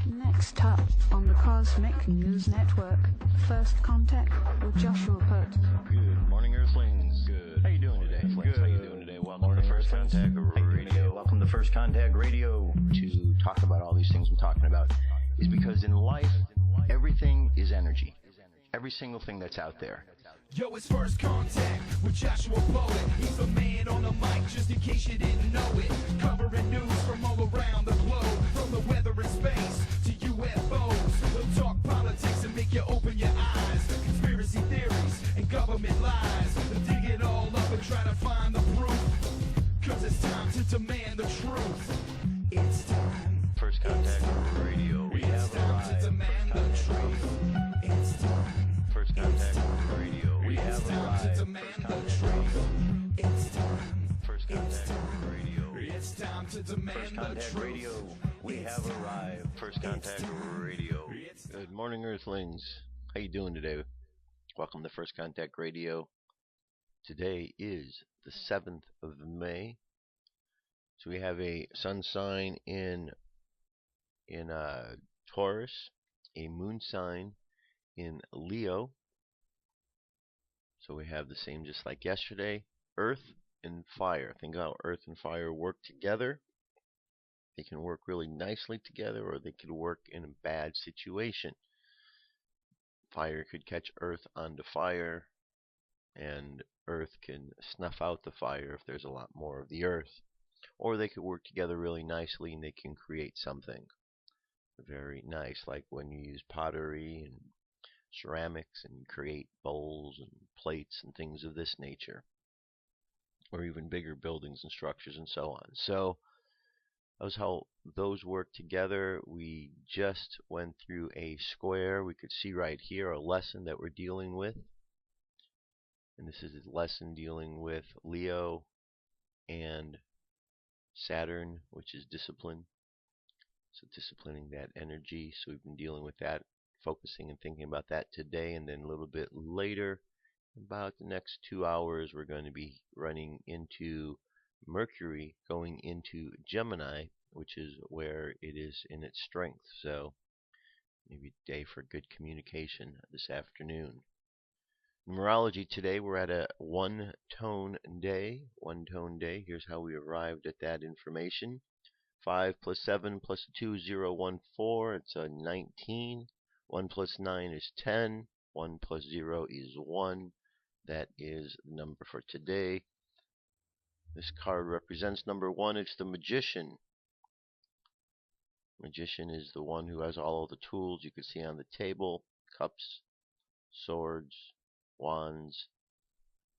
Next up on the Cosmic News Network, First Contact with Joshua Pert. Good morning, Earthlings. Good. How you doing today? Good. How you doing today? Welcome to First Contact Radio. Welcome to First Contact Radio. To talk about all these things I'm talking about is because in life, everything is energy. Every single thing that's out there. Yo, it's First Contact with Joshua Poet. He's the man on the mic, just in case you didn't know it. Covering news from all around the globe, from the weather and space to UFOs. He'll talk politics and make you open your eyes. Conspiracy theories and government lies. He'll dig it all up and try to find the proof. Cause it's time to demand the truth. It's time. First Contact Radio. We have time to demand the truth. It's time. First Contact Radio. We have arrived. To demand the truth. It's time. First Contact Radio. It's time to demand the truth. Radio. We have arrived. First Contact Radio. Good morning, Earthlings. How you doing today? Welcome to First Contact Radio. Today is the 7th of May. So we have a sun sign in Taurus, a moon sign in Leo. So we have the same just like yesterday. Earth and fire. Think how earth and fire work together. They can work really nicely together, or they could work in a bad situation. Fire could catch earth onto fire, and earth can snuff out the fire if there's a lot more of the earth. Or they could work together really nicely and they can create something very nice, like when you use pottery and ceramics and create bowls and plates and things of this nature, or even bigger buildings and structures and so on. So that was how those work together. We just went through a square. We could see right here a lesson that we're dealing with, and this is a lesson dealing with Leo and Saturn, which is discipline. So disciplining that energy. So we've been dealing with that, focusing and thinking about that today, and then a little bit later, about the next 2 hours, we're going to be running into Mercury, going into Gemini, which is where it is in its strength. So maybe a day for good communication this afternoon. Numerology today, we're at a one-tone day. One-tone day. Here's how we arrived at that information. 5 plus 7 plus 2, 0, 1, 4. It's a 19. 1 plus 9 is 10. 1 plus 0 is 1. That is the number for today. This card represents number 1. It's the Magician. Magician is the one who has all of the tools you can see on the table. Cups, swords, wands,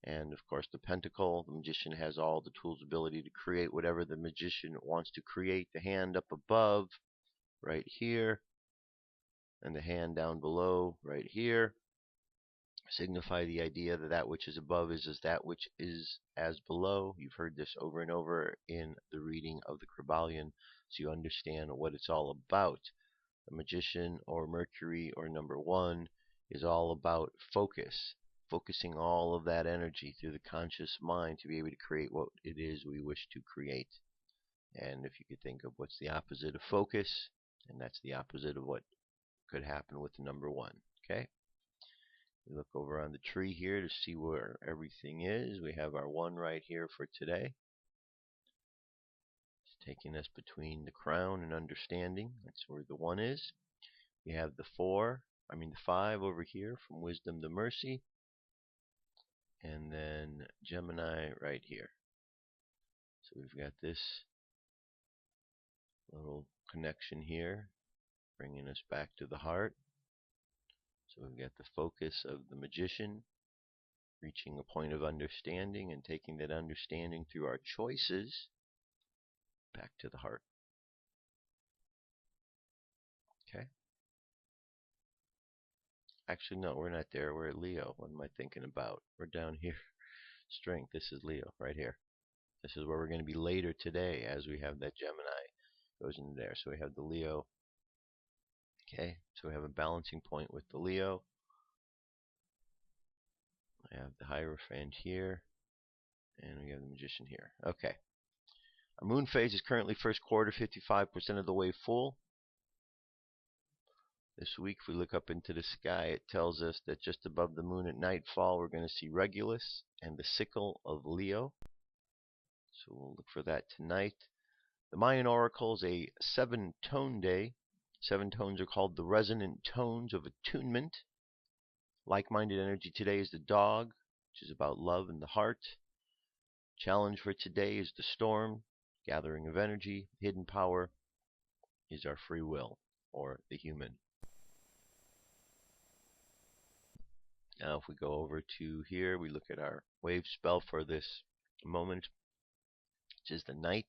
and of course the Pentacle. The Magician has all the tools, ability to create whatever the Magician wants to create. The hand up above, right here, and the hand down below, right here, signify the idea that that which is above is as that which is as below. You've heard this over and over in the reading of the Kybalion, so you understand what it's all about. The Magician, or Mercury, or number 1, is all about focus. Focusing all of that energy through the conscious mind to be able to create what it is we wish to create. And if you could think of what's the opposite of focus, and that's the opposite of what could happen with the number 1. Okay? We look over on the tree here to see where everything is. We have our 1 right here for today. It's taking us between the crown and understanding. That's where the 1 is. We have the 5 over here, from wisdom to mercy. And then Gemini right here. So we've got this little connection here, bringing us back to the heart. So we've got the focus of the Magician, reaching a point of understanding and taking that understanding through our choices back to the heart. Okay? Actually, no, we're not there. We're at Leo. What am I thinking about? We're down here. Strength. This is Leo right here. This is where we're going to be later today, as we have that Gemini goes into there. So we have the Leo. Okay, so we have a balancing point with the Leo. I have the Hierophant here, and we have the Magician here. Okay. Our moon phase is currently first quarter, 55% of the way full. This week, if we look up into the sky, it tells us that just above the moon at nightfall, we're going to see Regulus and the sickle of Leo. So we'll look for that tonight. The Mayan Oracle is a 7-tone day. 7 tones are called the resonant tones of attunement. Like-minded energy today is the dog, which is about love and the heart. Challenge for today is the storm, gathering of energy. Hidden power is our free will, or the human. Now if we go over to here, we look at our wave spell for this moment, which is the night,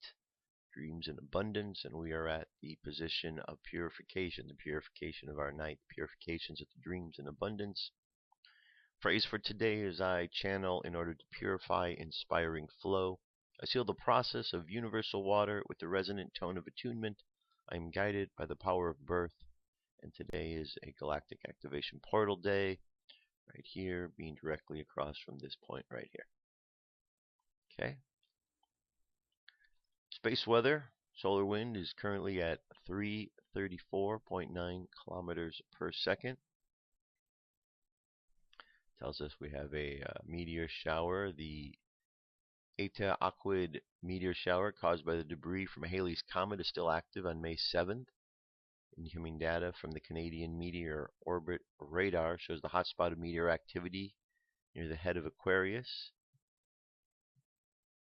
dreams in abundance, and we are at the position of purification, the purification of our night, purifications of the dreams in abundance. Phrase for today is I channel in order to purify, inspiring flow. I seal the process of universal water with the resonant tone of attunement. I am guided by the power of birth. And today is a galactic activation portal day, right here, being directly across from this point right here. Okay. Space weather. Solar wind is currently at 334.9 kilometers per second. Tells us we have a meteor shower, the Eta Aquid meteor shower caused by the debris from Halley's Comet is still active on May 7th. Incoming data from the Canadian Meteor Orbit Radar shows the hotspot of meteor activity near the head of Aquarius.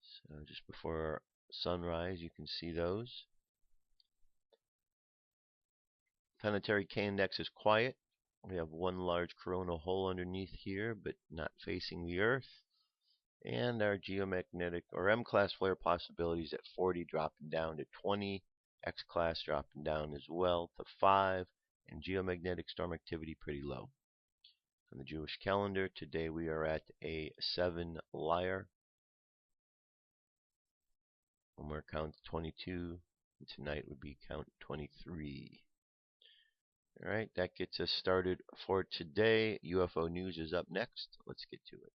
So just before sunrise, you can see those. Planetary K-index is quiet. We have one large coronal hole underneath here, but not facing the Earth. And our geomagnetic or M-class flare possibilities at 40 dropping down to 20. X-class dropping down as well to 5. And geomagnetic storm activity pretty low. On the Jewish calendar, today we are at a 7 Lyre. One more count 22. And tonight would be count 23. Alright, that gets us started for today. UFO news is up next. Let's get to it.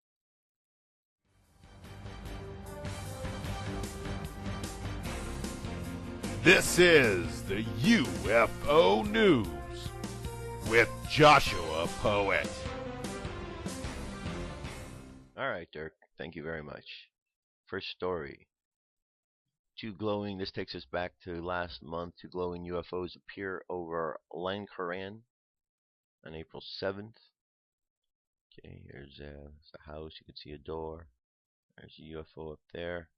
This is the UFO News with Joshua Poet. Alright, Dirk. Thank you very much. First story. This takes us back to last month. 2 glowing UFOs appear over Lankaran on April 7th. Okay, here's a house. You can see a door. There's a UFO up there.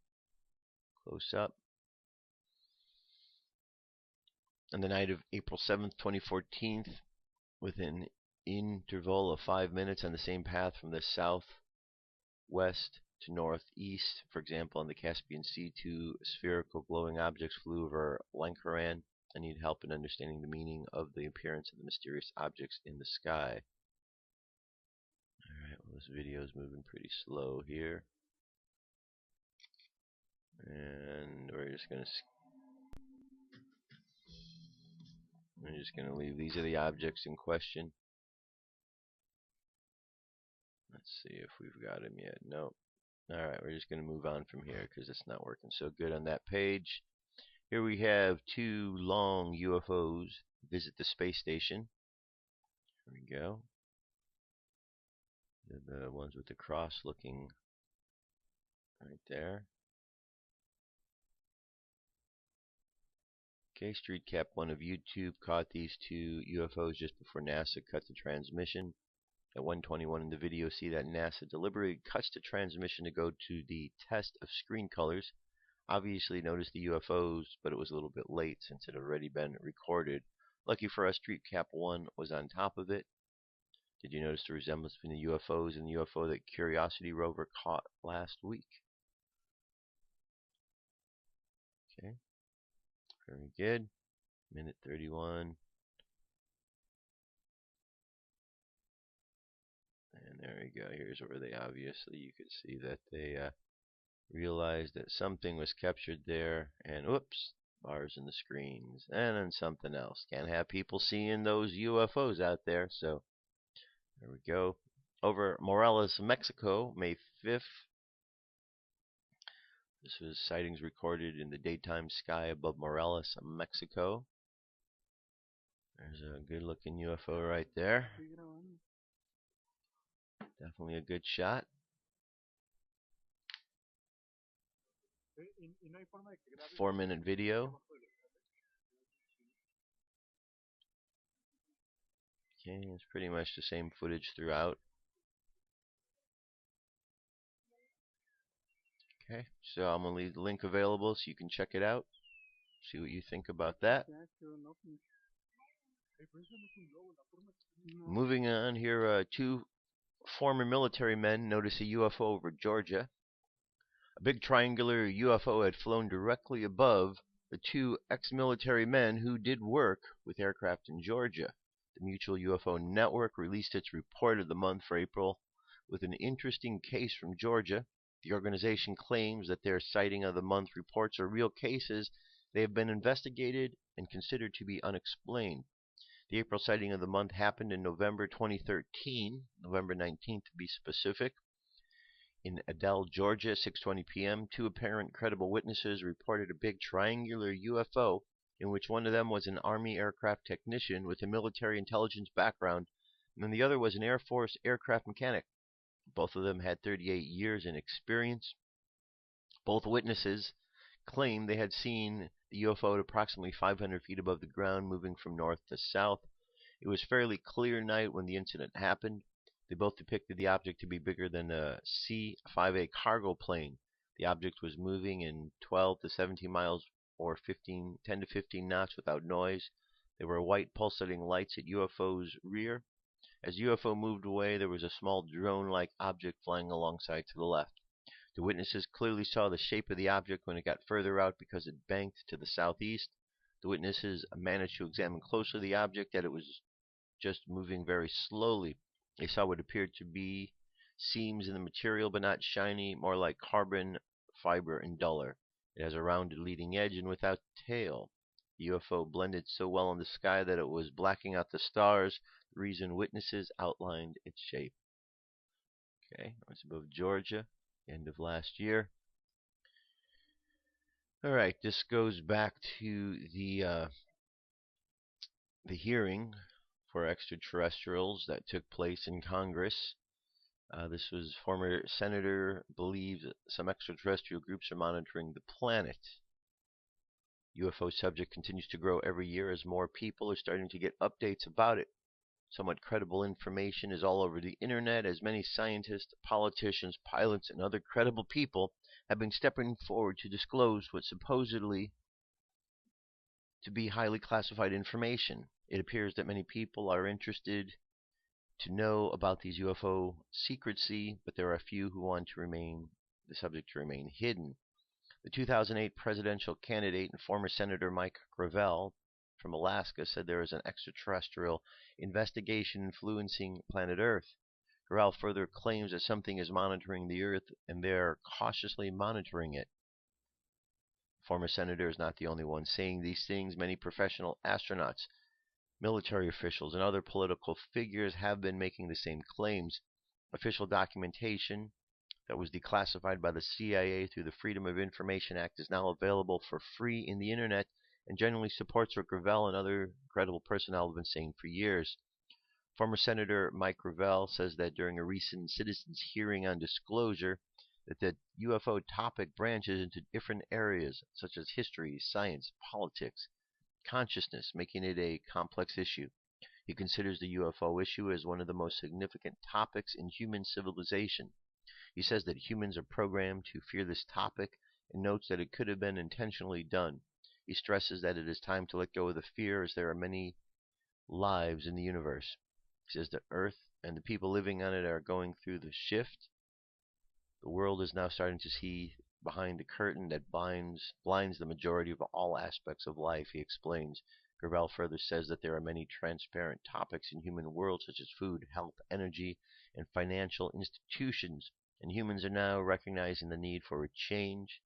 Close up. On the night of April 7th, 2014, with an interval of 5 minutes on the same path from the southwest to northeast. For example, in the Caspian Sea, 2 spherical glowing objects flew over Lankaran. I need help in understanding the meaning of the appearance of the mysterious objects in the sky. Alright, well, this video is moving pretty slow here. And we're just going to leave. These are the objects in question. Let's see if we've got them yet. Nope. Alright, we're just going to move on from here because it's not working so good on that page. Here we have 2 long UFOs visit the space station. Here we go. They're the ones with the cross looking right there. Okay, Street Cap 1 of YouTube caught these 2 UFOs just before NASA cut the transmission. At 1:21 in the video, see that NASA deliberately cuts the transmission to go to the test of screen colors. Obviously noticed the UFOs, but it was a little bit late since it had already been recorded. Lucky for us, Street Cap 1 was on top of it. Did you notice the resemblance between the UFOs and the UFO that Curiosity rover caught last week? Okay, very good. Minute 31. And there we go. Here's where they obviously, you could see that they realized that something was captured there. And whoops, bars in the screens. And then something else. Can't have people seeing those UFOs out there. So there we go. Over Morelos, Mexico, May 5th. This was sightings recorded in the daytime sky above Morelos, Mexico. There's a good looking UFO right there. Definitely a good shot. Y 4-minute video. Okay, it's pretty much the same footage throughout. Okay, so I'm going to leave the link available so you can check it out. See what you think about that. Moving on here, two former military men notice a UFO over Georgia. A big triangular UFO had flown directly above the two ex-military men who did work with aircraft in Georgia. The Mutual UFO Network released its report of the month for April with an interesting case from Georgia. The organization claims that their sighting of the month reports are real cases. They have been investigated and considered to be unexplained. The April sighting of the month happened in November 2013, November 19th to be specific. In Adel, Georgia, 6:20 p.m., two apparent credible witnesses reported a big triangular UFO in which one of them was an Army aircraft technician with a military intelligence background, and the other was an Air Force aircraft mechanic. Both of them had 38 years in experience. Both witnesses claimed they had seen the UFO at approximately 500 feet above the ground, moving from north to south. It was fairly clear night when the incident happened. They both depicted the object to be bigger than a C-5A cargo plane. The object was moving in 12 to 17 miles or 10 to 15 knots without noise. There were white pulsating lights at UFO's rear. As UFO moved away, there was a small drone-like object flying alongside to the left. The witnesses clearly saw the shape of the object when it got further out because it banked to the southeast. The witnesses managed to examine closely the object, that it was just moving very slowly. They saw what appeared to be seams in the material, but not shiny, more like carbon fiber and duller. It has a rounded leading edge and without tail. The UFO blended so well in the sky that it was blacking out the stars, the reason witnesses outlined its shape. Okay, it's above Georgia, end of last year. All right, this goes back to the hearing for extraterrestrials that took place in Congress. This was former senator believes some extraterrestrial groups are monitoring the planet. UFO subject continues to grow every year as more people are starting to get updates about it. Somewhat credible information is all over the internet, as many scientists, politicians, pilots, and other credible people have been stepping forward to disclose what supposedly to be highly classified information. It appears that many people are interested to know about these UFO secrecy, but there are a few who want the subject to remain hidden. The 2008 presidential candidate and former Senator Mike Gravel from Alaska said there is an extraterrestrial investigation influencing planet Earth. Gravel further claims that something is monitoring the Earth and they're cautiously monitoring it. Former senator is not the only one saying these things. Many professional astronauts, military officials, and other political figures have been making the same claims. Official documentation that was declassified by the CIA through the Freedom of Information Act is now available for free in the internet and generally supports what Gravel and other credible personnel have been saying for years. Former Senator Mike Gravel says that during a recent citizens' hearing on disclosure, that the UFO topic branches into different areas such as history, science, politics, consciousness, making it a complex issue. He considers the UFO issue as one of the most significant topics in human civilization. He says that humans are programmed to fear this topic and notes that it could have been intentionally done. He stresses that it is time to let go of the fear, as there are many lives in the universe. He says that Earth and the people living on it are going through the shift. The world is now starting to see behind the curtain that blinds the majority of all aspects of life, he explains. Gravel further says that there are many transparent topics in human world, such as food, health, energy, and financial institutions, and humans are now recognizing the need for a change.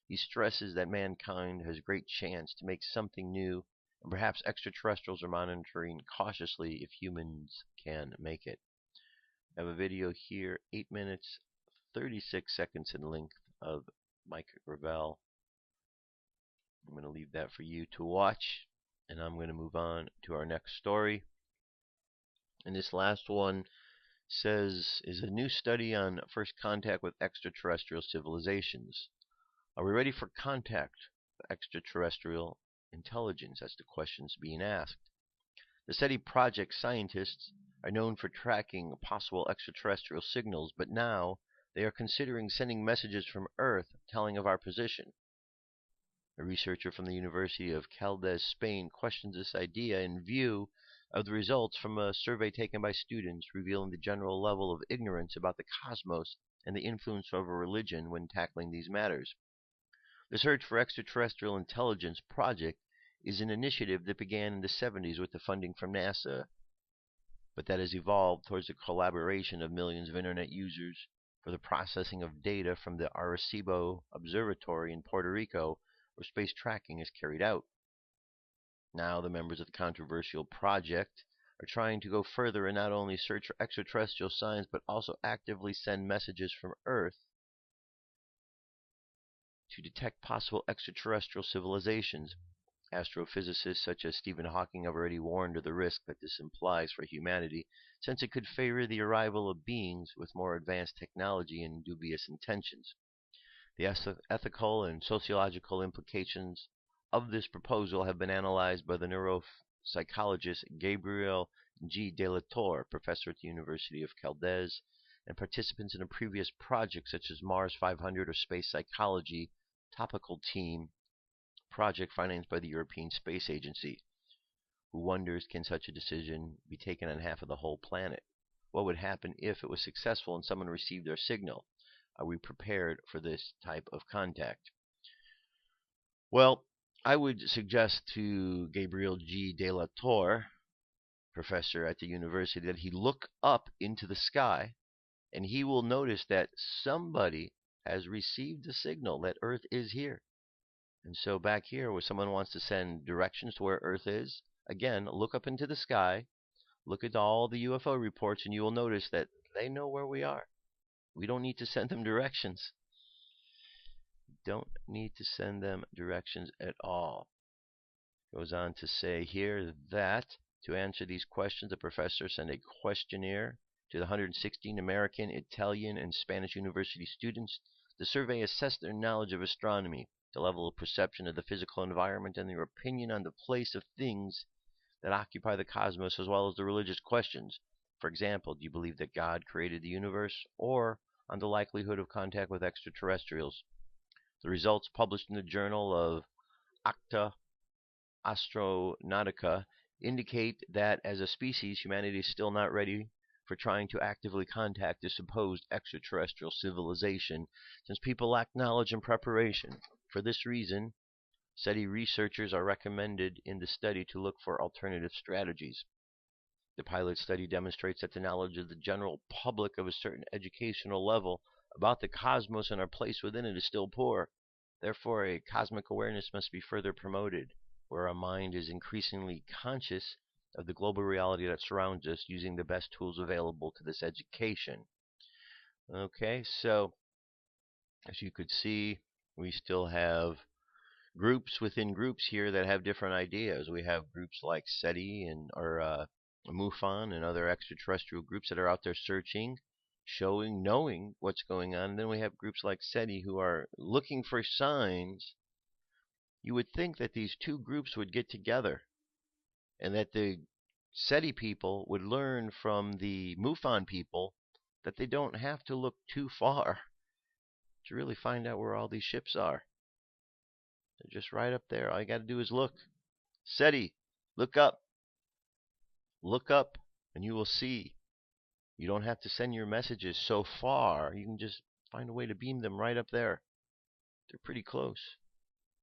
He stresses that mankind has great chance to make something new, and perhaps extraterrestrials are monitoring cautiously if humans can make it. I have a video here, 8 minutes, 36 seconds in length, of Mike Gravel. I'm going to leave that for you to watch. And I'm going to move on to our next story. And this last one is a new study on first contact with extraterrestrial civilizations. Are we ready for contact with extraterrestrial intelligence? That's the questions being asked. The SETI project scientists are known for tracking possible extraterrestrial signals, but now they are considering sending messages from Earth telling of our position. A researcher from the University of Caldes, Spain, questions this idea in view of the results from a survey taken by students revealing the general level of ignorance about the cosmos and the influence of a religion when tackling these matters. The Search for Extraterrestrial Intelligence project is an initiative that began in the 70s with the funding from NASA, but that has evolved towards the collaboration of millions of Internet users for the processing of data from the Arecibo Observatory in Puerto Rico, where space tracking is carried out. Now, the members of the controversial project are trying to go further and not only search for extraterrestrial signs, but also actively send messages from Earth to detect possible extraterrestrial civilizations. Astrophysicists such as Stephen Hawking have already warned of the risk that this implies for humanity, since it could favor the arrival of beings with more advanced technology and dubious intentions. The ethical and sociological implications of this proposal have been analyzed by the neuropsychologist Gabriel G. De La Torre, professor at the University of Caldes, and participants in a previous project such as Mars 500 or Space Psychology Topical Team project financed by the European Space Agency, who wonders, can such a decision be taken on half of the whole planet? What would happen if it was successful and someone received their signal? Are we prepared for this type of contact? Well, I would suggest to Gabriel G. De La Torre, professor at the university, that he look up into the sky and he will notice that somebody has received a signal that Earth is here. And so back here, where someone wants to send directions to where Earth is, again, look up into the sky, look at all the UFO reports, and you will notice that they know where we are. We don't need to send them directions. Don't need to send them directions at all. Goes on to say here that to answer these questions, the professor sent a questionnaire to the 116 American, Italian, and Spanish university students. The survey assessed their knowledge of astronomy, the level of perception of the physical environment, and their opinion on the place of things that occupy the cosmos, as well as the religious questions. For example, do you believe that God created the universe, or on the likelihood of contact with extraterrestrials? The results, published in the Journal of Acta Astronautica, indicate that as a species, humanity is still not ready for trying to actively contact this supposed extraterrestrial civilization, since people lack knowledge and preparation. For this reason, SETI researchers are recommended in the study to look for alternative strategies. The pilot study demonstrates that the knowledge of the general public of a certain educational level about the cosmos and our place within it is still poor. Therefore, a cosmic awareness must be further promoted, where our mind is increasingly conscious of the global reality that surrounds us, using the best tools available to this education. Okay, so as you could see, we still have groups within groups here that have different ideas. We have groups like SETI and MUFON and other extraterrestrial groups that are out there searching, showing, knowing what's going on. And then we have groups like SETI who are looking for signs. You would think that these two groups would get together and that the SETI people would learn from the MUFON people that they don't have to look too far to really find out where all these ships are. They're just right up there. All you got to do is look. SETI, look up. Look up and you will see. You don't have to send your messages so far. You can just find a way to beam them right up there. They're pretty close.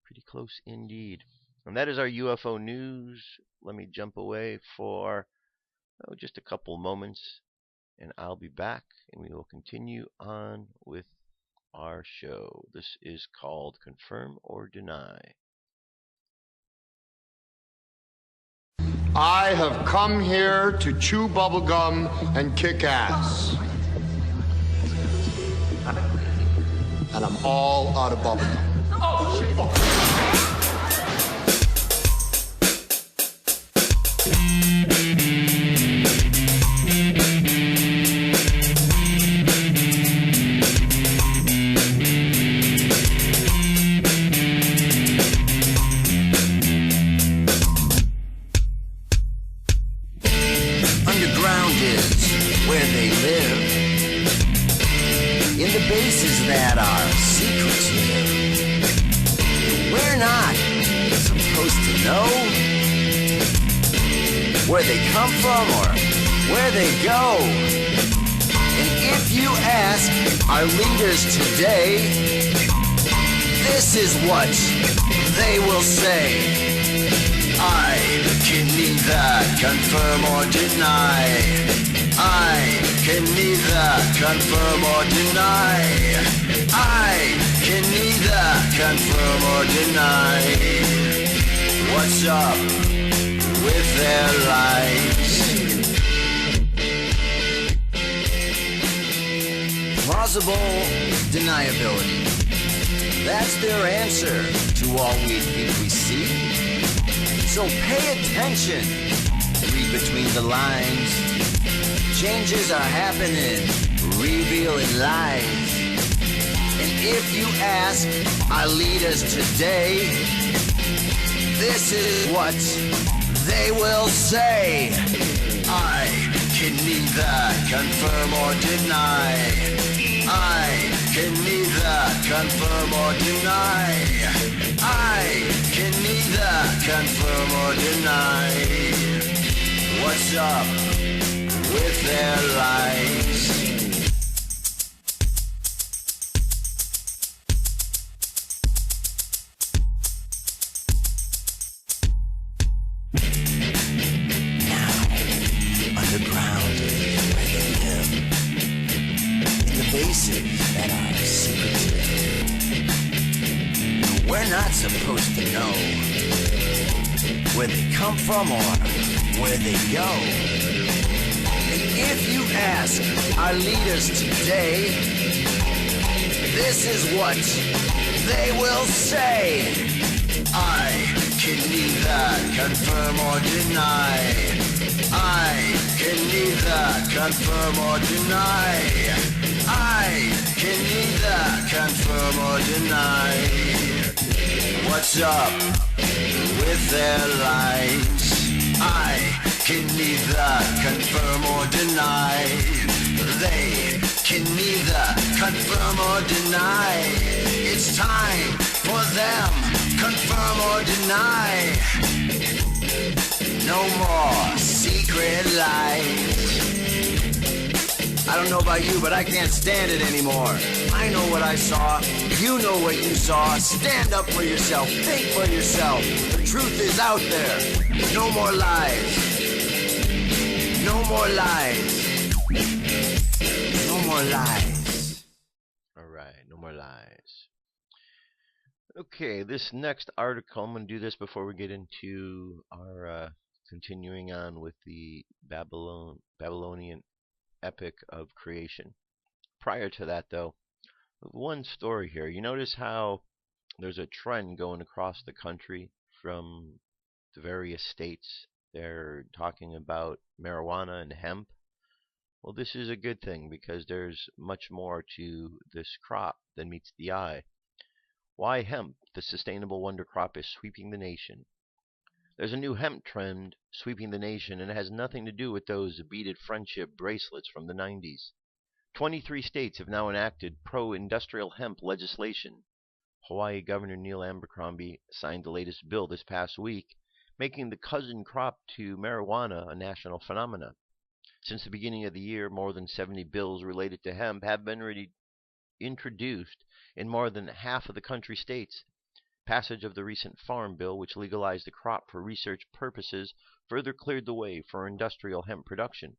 Pretty close indeed. And that is our UFO news. Let me jump away for just a couple moments, and I'll be back, and we will continue on with our show. This is called Confirm or Deny. I have come here to chew bubblegum and kick ass. And I'm all out of bubblegum. Underground is where they live. In the bases that our secrets live. We're not supposed to know where they come from or where they go. And if you ask our leaders today, this is what they will say. I can neither confirm or deny. I can neither confirm or deny. I can neither confirm or deny. What's up with their lives? Plausible deniability. That's their answer to all we think we see. So pay attention, read between the lines. Changes are happening, revealing lies. And if you ask our leaders today, this is what they will say. I can neither confirm or deny. I can neither confirm or deny. I can neither confirm or deny. What's up with their lies? Now, underground is where they live. In the bases that are secretive. We're not supposed to know where they come from or where they go. And if you ask our leaders today, this is what they will say. I can neither confirm or deny. I can neither confirm or deny. I can neither confirm or deny. What's up with their lives? I can neither confirm or deny. They can neither confirm or deny. It's time for them, confirm or deny. No more secret lies. I don't know about you, but I can't stand it anymore. I know what I saw. You know what you saw. Stand up for yourself. Think for yourself. The truth is out there. No more lies. No more lies. No more lies. All right, no more lies. Okay, this next article, I'm going to do this before we get into our continuing on with the Babylonian epic of creation. Prior to that, though, one story here. You notice how there's a trend going across the country from the various states. They're talking about marijuana and hemp. Well, this is a good thing because there's much more to this crop than meets the eye. Why hemp, the sustainable wonder crop, is sweeping the nation. There's a new hemp trend sweeping the nation, and it has nothing to do with those beaded friendship bracelets from the 90s. 23 states have now enacted pro-industrial hemp legislation. Hawaii Governor Neil Abercrombie signed the latest bill this past week, making the cousin crop to marijuana a national phenomenon. Since the beginning of the year, more than 70 bills related to hemp have been introduced in more than half of the country's states. Passage of the recent Farm Bill, which legalized the crop for research purposes, further cleared the way for industrial hemp production.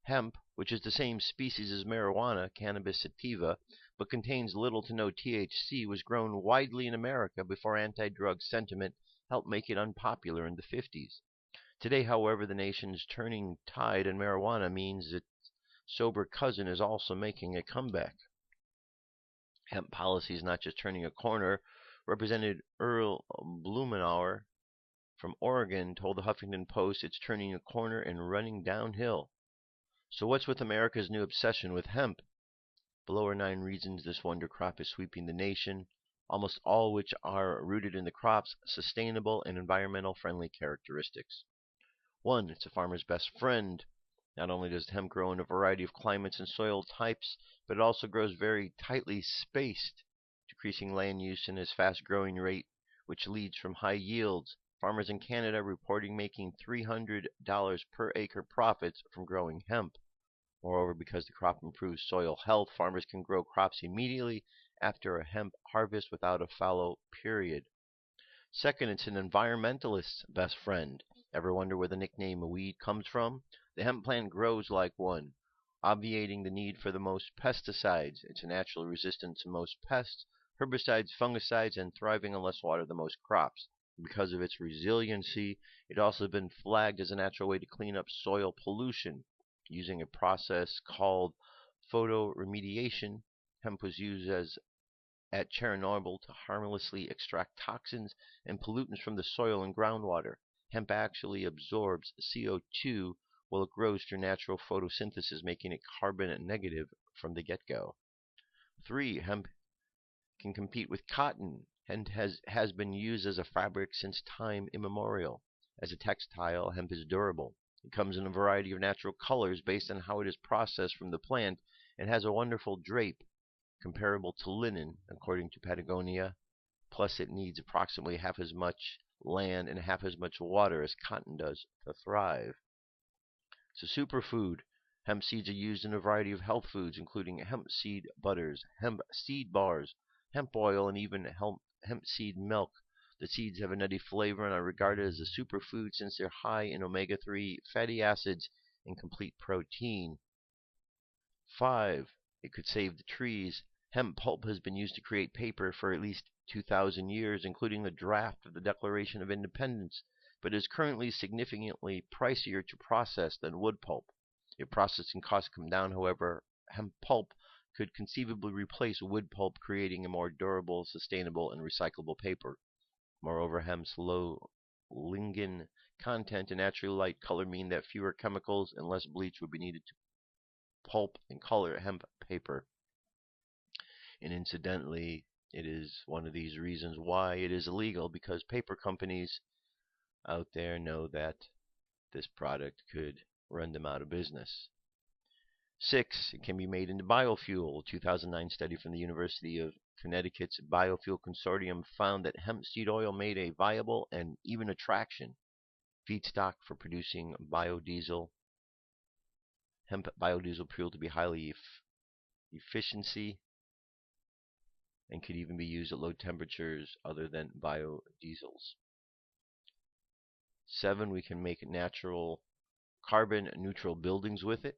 Hemp, which is the same species as marijuana, cannabis sativa, but contains little to no THC, was grown widely in America before anti-drug sentiment helped make it unpopular in the 50s. Today, however, the nation's turning tide in marijuana means its sober cousin is also making a comeback. Hemp policy is not just turning a corner. Representative Earl Blumenauer from Oregon told the Huffington Post it's turning a corner and running downhill. So what's with America's new obsession with hemp? Below are 9 reasons this wonder crop is sweeping the nation, almost all which are rooted in the crop's sustainable and environmental friendly characteristics. 1. It's a farmer's best friend. Not only does hemp grow in a variety of climates and soil types, but it also grows very tightly spaced, decreasing land use in its fast-growing rate, which leads from high yields. Farmers in Canada reporting making $300 per acre profits from growing hemp. Moreover, because the crop improves soil health, farmers can grow crops immediately after a hemp harvest without a fallow period. Second, it's an environmentalist's best friend. Ever wonder where the nickname weed comes from? The hemp plant grows like one, obviating the need for the most pesticides. It's naturally resistant to most pests, herbicides, fungicides, and thriving on less water than most crops. Because of its resiliency, it also has been flagged as a natural way to clean up soil pollution. Using a process called photoremediation, hemp was used at Chernobyl to harmlessly extract toxins and pollutants from the soil and groundwater. Hemp actually absorbs CO2 while it grows through natural photosynthesis, making it carbon negative from the get-go. 3. Hemp can compete with cotton and has been used as a fabric since time immemorial. As a textile, hemp is durable. It comes in a variety of natural colors based on how it is processed from the plant and has a wonderful drape comparable to linen, according to Patagonia. Plus, it needs approximately half as much land and half as much water as cotton does to thrive. It's a superfood. Hemp seeds are used in a variety of health foods, including hemp seed butters, hemp seed bars, hemp oil, and even hemp seed milk. The seeds have a nutty flavor and are regarded as a superfood since they're high in omega-3 fatty acids and complete protein. 5. It could save the trees. Hemp pulp has been used to create paper for at least 2,000 years, including the draft of the Declaration of Independence, but is currently significantly pricier to process than wood pulp. If processing costs come down, however, hemp pulp could conceivably replace wood pulp, creating a more durable, sustainable, and recyclable paper. Moreover, hemp's low lignin content and naturally light color mean that fewer chemicals and less bleach would be needed to pulp and color hemp paper. And incidentally, it is one of these reasons why it is illegal, because paper companies out there know that this product could run them out of business. 6. It can be made into biofuel. A 2009 study from the University of Connecticut's Biofuel Consortium found that hemp seed oil made a viable and even attraction feedstock for producing biodiesel. Hemp biodiesel proved to be highly efficiency and could even be used at low temperatures other than biodiesels. 7. We can make natural carbon neutral buildings with it.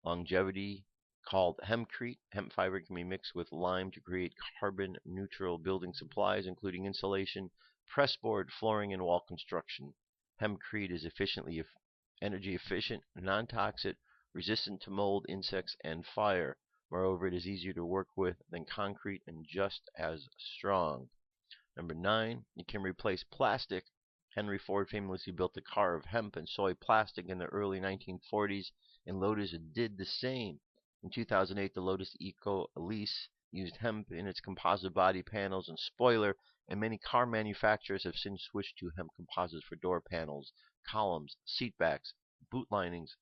Longevity, called hempcrete. Hemp fiber can be mixed with lime to create carbon neutral building supplies, including insulation, pressboard, flooring, and wall construction. Hempcrete is energy efficient, non-toxic, resistant to mold, insects, and fire. Moreover, it is easier to work with than concrete and just as strong. Number 9, it can replace plastic. Henry Ford famously built a car of hemp and soy plastic in the early 1940s, and Lotus did the same. In 2008, the Lotus Eco Elise used hemp in its composite body panels and spoiler, and many car manufacturers have since switched to hemp composites for door panels, columns, seat backs, boot linings,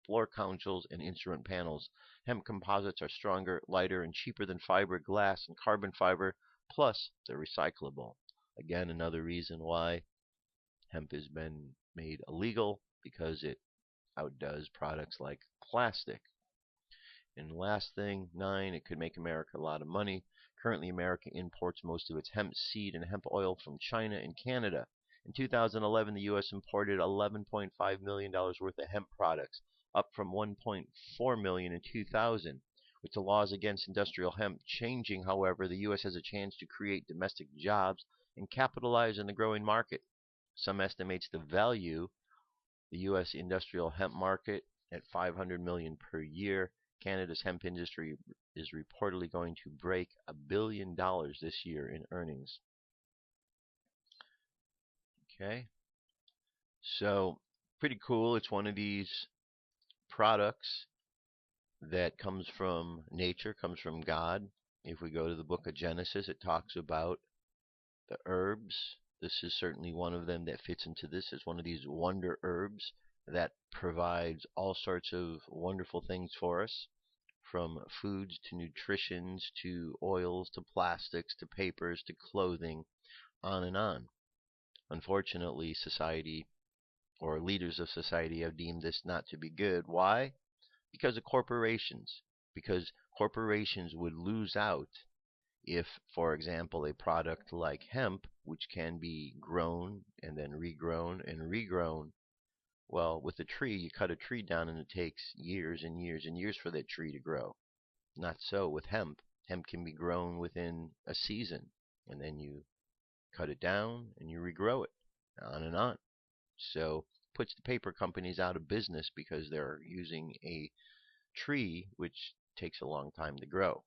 floor counsels, and instrument panels. Hemp composites are stronger, lighter, and cheaper than fiberglass and carbon fiber, plus they're recyclable. Again, another reason why hemp has been made illegal, because it outdoes products like plastic. And last thing, 9, it could make America a lot of money. Currently, America imports most of its hemp seed and hemp oil from China and Canada. In 2011, the U.S. imported $11.5 million worth of hemp products, up from $1.4 million in 2000. With the laws against industrial hemp changing, however, the U.S. has a chance to create domestic jobs and capitalize on the growing market. Some estimates the value the U.S. industrial hemp market at $500 million per year. Canada's hemp industry is reportedly going to break $1 billion this year in earnings. Okay, So, pretty cool. It's one of these products that comes from nature, comes from God. If we go to the book of Genesis, it talks about the herbs. This is certainly one of them that fits into this. It's one of these wonder herbs that provides all sorts of wonderful things for us, from foods to nutritions to oils to plastics to papers to clothing, on and on. Unfortunately, society or leaders of society have deemed this not to be good. Why? Because of corporations. Because corporations would lose out if, for example, a product like hemp, which can be grown and then regrown and regrown, well, with a tree, you cut a tree down and it takes years and years and years for that tree to grow. Not so with hemp. Hemp can be grown within a season, and then you cut it down and you regrow it, on and on. So puts the paper companies out of business because they're using a tree which takes a long time to grow,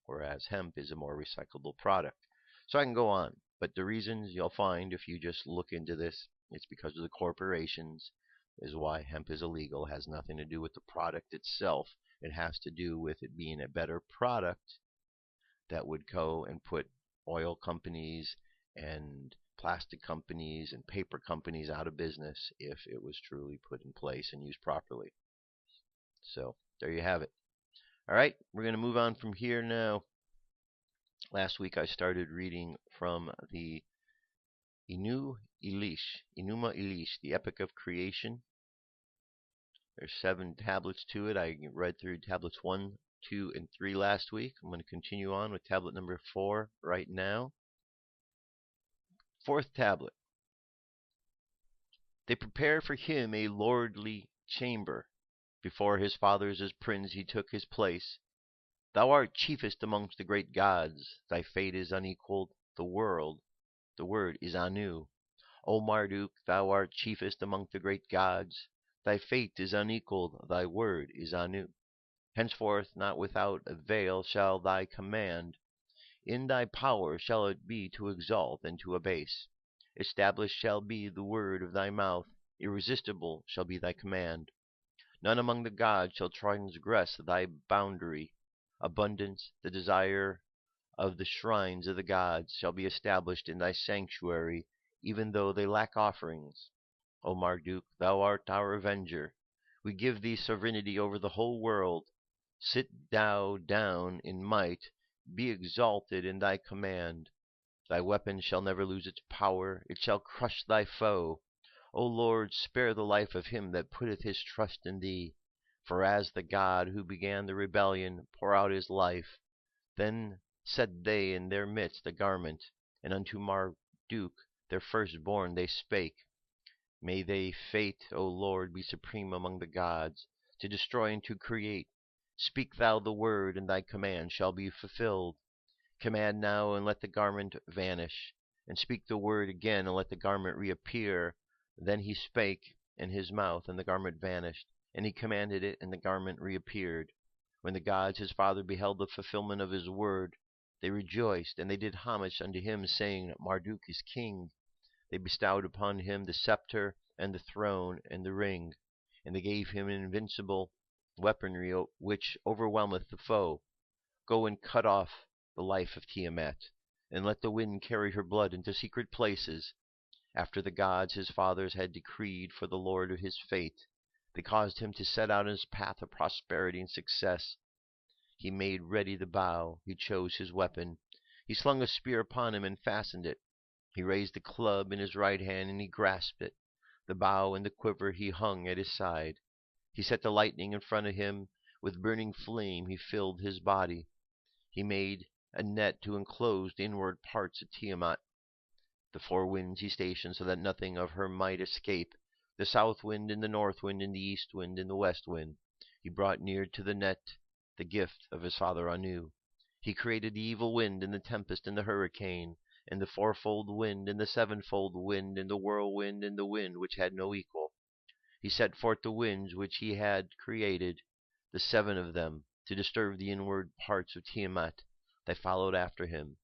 whereas hemp is a more recyclable product. So I can go on, but the reasons you'll find if you just look into this, it's because of the corporations, is why hemp is illegal. It has nothing to do with the product itself. It has to do with it being a better product that would go and put oil companies and plastic companies and paper companies out of business if it was truly put in place and used properly. So there you have it. All right, we're going to move on from here now. Last week I started reading from the Enuma Elish, the Epic of Creation. There's 7 tablets to it. I read through tablets 1, 2, and 3 last week. I'm going to continue on with tablet number 4 right now. 4th tablet. They prepare for him a lordly chamber. Before his fathers as prince he took his place. Thou art chiefest amongst the great gods. Thy fate is unequaled. The word is Anu. O Marduk, thou art chiefest among the great gods. Thy fate is unequaled. Thy word is Anu. Henceforth, not without avail shall thy command. In thy power shall it be to exalt and to abase. Established shall be the word of thy mouth. Irresistible shall be thy command. None among the gods shall transgress thy boundary. Abundance, the desire of the shrines of the gods, shall be established in thy sanctuary, even though they lack offerings. O Marduk, thou art our avenger. We give thee sovereignty over the whole world. Sit thou down in might, be exalted in thy command. Thy weapon shall never lose its power, it shall crush thy foe. O Lord, spare the life of him that putteth his trust in thee. For as the God who began the rebellion pour out his life, then set they in their midst a garment, and unto Marduk their firstborn they spake, May thy fate, O Lord, be supreme among the gods, to destroy and to create. Speak thou the word, and thy command shall be fulfilled. Command now, and let the garment vanish, and speak the word again, and let the garment reappear. Then he spake in his mouth, and the garment vanished, and he commanded it, and the garment reappeared. When the gods his father beheld the fulfillment of his word, they rejoiced, and they did homage unto him, saying, Marduk is king. They bestowed upon him the scepter, and the throne, and the ring, and they gave him invincible weaponry which overwhelmeth the foe. Go and cut off the life of Tiamat, and let the wind carry her blood into secret places. After the gods his fathers had decreed for the Lord of his fate, they caused him to set out on his path of prosperity and success. He made ready the bow, he chose his weapon, he slung a spear upon him and fastened it. He raised the club in his right hand, and he grasped it. The bow and the quiver he hung at his side. He set the lightning in front of him. With burning flame he filled his body. He made a net to enclose the inward parts of Tiamat. The 4 winds he stationed so that nothing of her might escape. The south wind and the north wind and the east wind and the west wind. He brought near to the net the gift of his father Anu. He created the evil wind and the tempest and the hurricane, and the 4-fold wind, and the 7-fold wind, and the whirlwind, and the wind which had no equal. He set forth the winds which he had created, the 7 of them, to disturb the inward parts of Tiamat. They followed after him.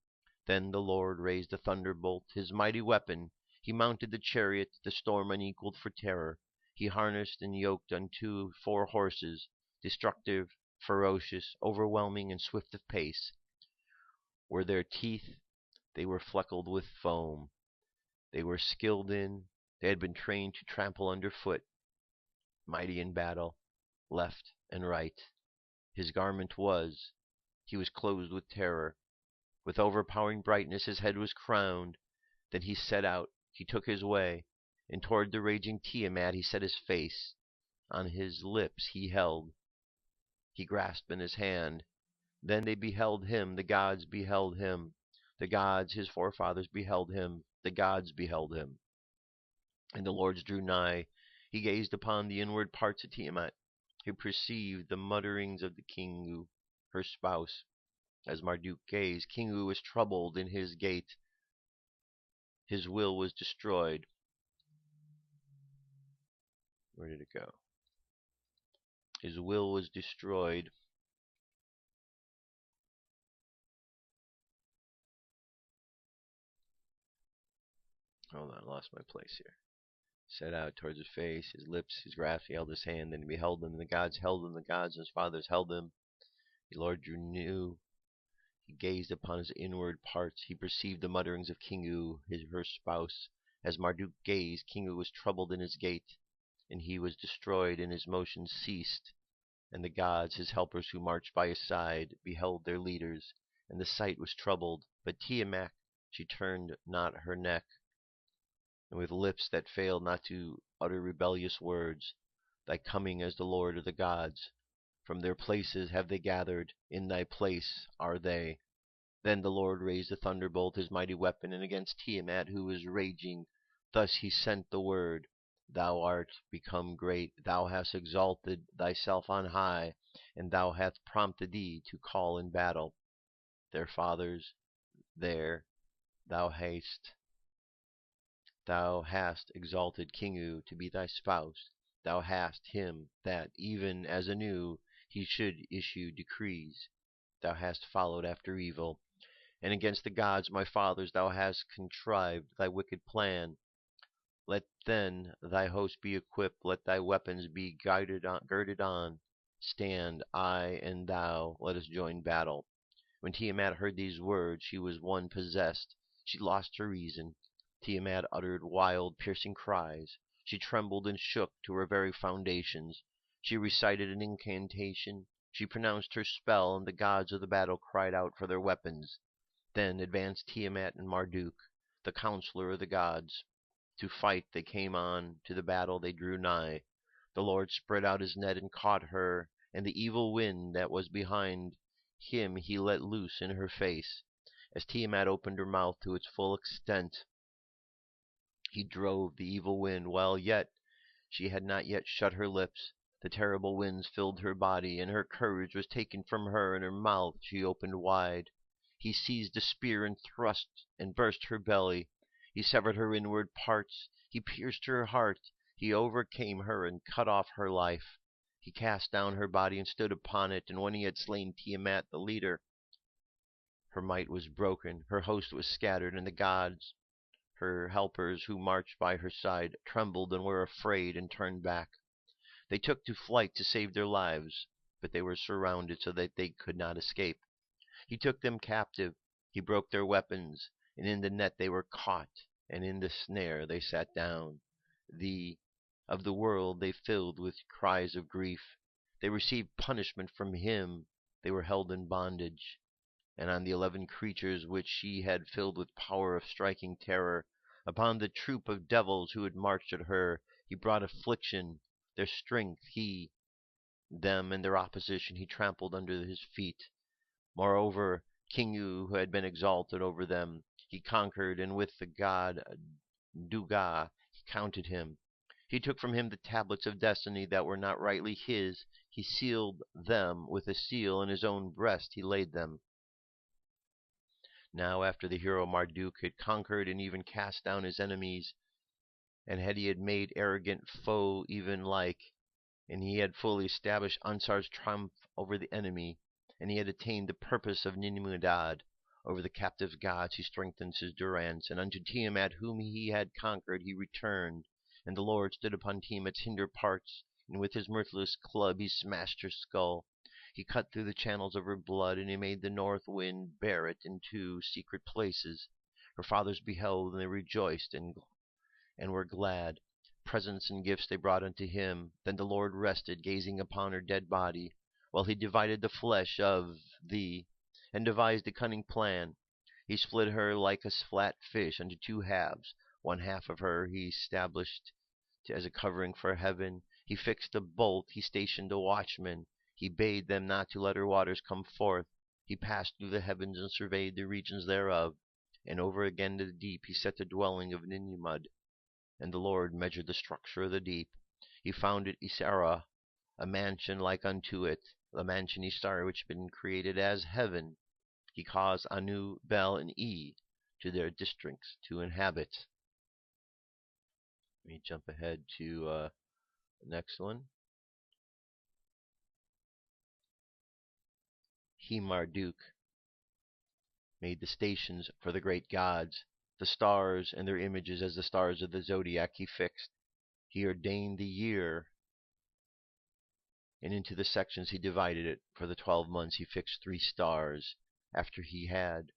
Then the Lord raised a thunderbolt, his mighty weapon. He mounted the chariot, the storm unequaled for terror. He harnessed and yoked unto 4 horses, destructive, ferocious, overwhelming, and swift of pace. Were their teeth, they were fleckled with foam. They were skilled in, they had been trained to trample underfoot, mighty in battle, left and right. His garment was, he was clothed with terror. With overpowering brightness his head was crowned. Then he set out, he took his way, and toward the raging Tiamat he set his face. On his lips he grasped in his hand. Then they beheld him, the gods beheld him. The gods, his forefathers, beheld him. The gods beheld him. And the lords drew nigh. He gazed upon the inward parts of Tiamat. He perceived the mutterings of the Kingu, her spouse. As Marduk gazed, Kingu was troubled in his gait. His will was destroyed. Where did it go? His will was destroyed. Hold on, I lost my place here. Set out towards his face, his lips, his grasp, he held his hand, then he beheld him, and the gods held him, the gods and his fathers held him. The Lord drew near. He gazed upon his inward parts. He perceived the mutterings of Kingu, her spouse. As Marduk gazed, Kingu was troubled in his gait, and he was destroyed, and his motion ceased. And the gods, his helpers who marched by his side, beheld their leaders, and the sight was troubled. But Tiamat, she turned not her neck, and with lips that failed not to utter rebellious words, thy coming as the Lord of the gods. From their places have they gathered, in thy place are they. Then the Lord raised the thunderbolt, his mighty weapon, and against Tiamat, who was raging, thus he sent the word, Thou art become great, thou hast exalted thyself on high, and thou hast prompted thee to call in battle. Their fathers, there, thou hast exalted Kingu to be thy spouse. Thou hast him that, even as anew, he should issue decrees. Thou hast followed after evil, and against the gods my fathers thou hast contrived thy wicked plan. Let then thy host be equipped, let thy weapons be girded on. Stand, I and thou, let us join battle. When Tiamat heard these words, she was one possessed. She lost her reason. Tiamat uttered wild, piercing cries. She trembled and shook to her very foundations. She recited an incantation. She pronounced her spell, and the gods of the battle cried out for their weapons. Then advanced Tiamat and Marduk, the counselor of the gods. To fight they came on, to the battle they drew nigh. The Lord spread out his net and caught her, and the evil wind that was behind him he let loose in her face. As Tiamat opened her mouth to its full extent, he drove the evil wind, while yet she had not yet shut her lips. The terrible winds filled her body, and her courage was taken from her, and her mouth she opened wide. He seized a spear and thrust and burst her belly. He severed her inward parts. He pierced her heart. He overcame her and cut off her life. He cast down her body and stood upon it, and when he had slain Tiamat, the leader, her might was broken, her host was scattered, and the gods, her helpers who marched by her side, trembled and were afraid and turned back. They took to flight to save their lives, but they were surrounded so that they could not escape. He took them captive. He broke their weapons, and in the net they were caught, and in the snare they sat down. Of the world they filled with cries of grief. They received punishment from him. They were held in bondage. And on the 11 creatures which she had filled with power of striking terror, upon the troop of devils who had marched at her, he brought affliction. Their strength them and their opposition he trampled under his feet. Moreover, Kingu, who had been exalted over them, he conquered, and with the god Duga he counted him. He took from him the tablets of destiny that were not rightly his. He sealed them with a seal, in his own breast he laid them. Now after the hero Marduk had conquered and even cast down his enemies, and he had made arrogant foe even like, and he had fully established Ansar's triumph over the enemy, and he had attained the purpose of Nimudad, Over the captive gods he strengthens his durance, and unto Tiamat whom he had conquered he returned. And the Lord stood upon Tiamat's hinder parts, and with his mirthless club he smashed her skull. He cut through the channels of her blood, and he made the north wind bear it into secret places. Her fathers beheld, and they rejoiced, and were glad. Presents and gifts they brought unto him. Then the Lord rested, gazing upon her dead body, while he divided the flesh of thee, and devised a cunning plan. He split her like a flat fish unto two halves. One half of her he established as a covering for heaven. He fixed a bolt, he stationed a watchman. He bade them not to let her waters come forth. He passed through the heavens and surveyed the regions thereof. And over again the deep he set the dwelling of Nimrod. And the Lord measured the structure of the deep. He found it Isara, a mansion like unto it, the mansion Isara which had been created as heaven. He caused Anu, Bel, and E to their districts to inhabit. Let me jump ahead to the next one. He, Marduk, made the stations for the great gods. The stars and their images as the stars of the zodiac he fixed. He ordained the year, and into the sections he divided it. For the 12 months he fixed 3 stars. After he had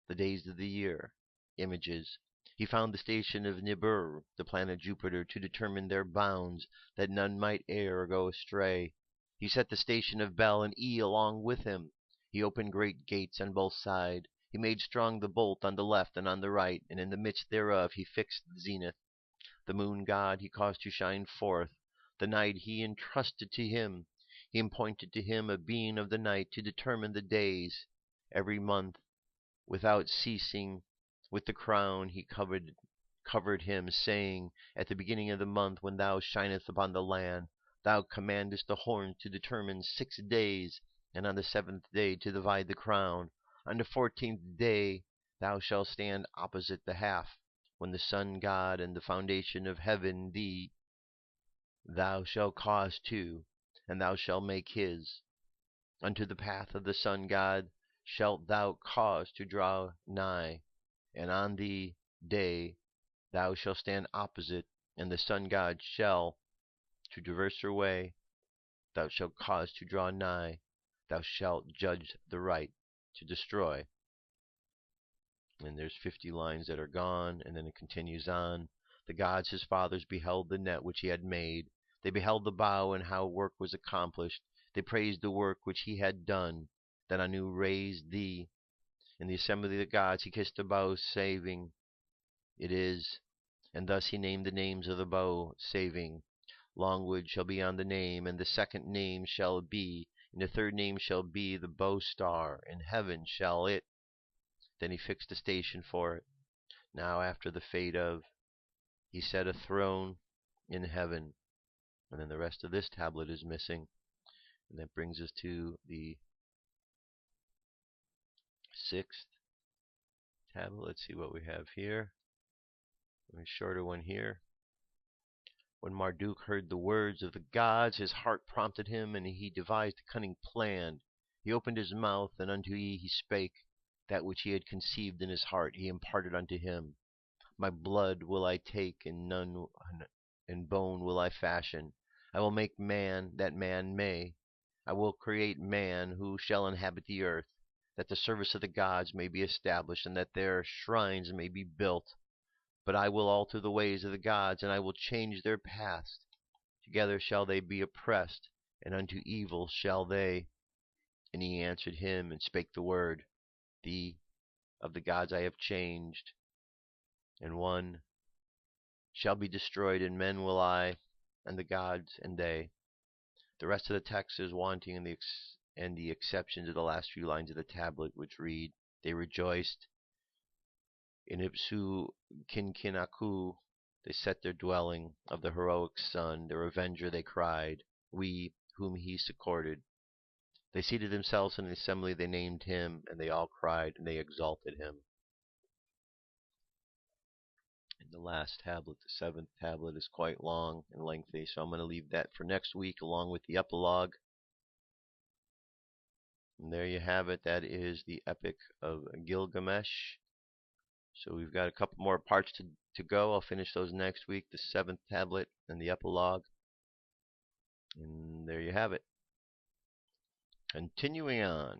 the days of the year, images, he found the station of Nibiru, the planet Jupiter, to determine their bounds, that none might err or go astray. He set the station of Bel and E along with him. He opened great gates on both sides. He made strong the bolt on the left and on the right, and in the midst thereof he fixed the zenith. The moon god he caused to shine forth. The night he entrusted to him. He appointed to him a being of the night to determine the days. Every month, without ceasing, with the crown he covered him, saying, At the beginning of the month, when thou shinest upon the land, thou commandest the horns to determine 6 days, and on the 7th day to divide the crown. On the 14th day thou shalt stand opposite the half, when the sun god and the foundation of heaven thou shalt cause to, and thou shalt make his. Unto the path of the sun god shalt thou cause to draw nigh, and on the day thou shalt stand opposite, and the sun god shall, to traverse her way, thou shalt cause to draw nigh, thou shalt judge the right to destroy. And there's 50 lines that are gone, and then it continues on. The gods his fathers beheld the net which he had made. They beheld the bow and how work was accomplished. They praised the work which he had done. Then Anu raised thee. In the assembly of the gods he kissed the bow, saving, It is. And thus he named the names of the bow, saving, Longwood shall be on the name, and the second name shall be, and the third name shall be the bow star. In heaven shall it. Then he fixed a station for it. Now after the fate of, he set a throne in heaven. And then the rest of this tablet is missing. And that brings us to the 6th tablet. Let's see what we have here. A shorter one here. When Marduk heard the words of the gods, his heart prompted him, and he devised a cunning plan. He opened his mouth, and unto he spake. That which he had conceived in his heart he imparted unto him. My blood will I take, and bone will I fashion. I will make man, that man may. I will create man who shall inhabit the earth, that the service of the gods may be established, and that their shrines may be built. But I will alter the ways of the gods, and I will change their paths. Together shall they be oppressed, and unto evil shall they. And he answered him, and spake the word, Thee of the gods I have changed, and one shall be destroyed, and men will I, and the gods and they. The rest of the text is wanting in the exception to the last few lines of the tablet, which read, They rejoiced in Ipsu Kinkinaku. They set their dwelling of the heroic son, their avenger they cried, we whom he succored. They seated themselves in the assembly, they named him, and they all cried, and they exalted him. And the last tablet, the 7th tablet, is quite long and lengthy, so I'm going to leave that for next week along with the epilogue. And there you have it. That is the Epic of Gilgamesh. So we've got a couple more parts to go. I'll finish those next week, the 7th tablet and the epilogue. And there you have it. Continuing on.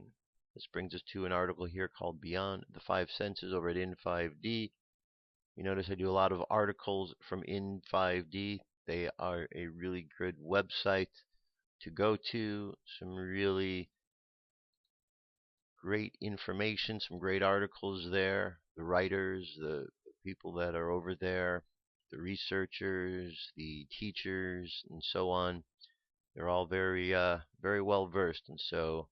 This brings us to an article here called Beyond the Five Senses over at In5D. You notice I do a lot of articles from In5D. They are a really good website to go to. Some really great information, some great articles there. The writers, the people that are over there, the researchers, the teachers, and so on. They're all very well versed, and so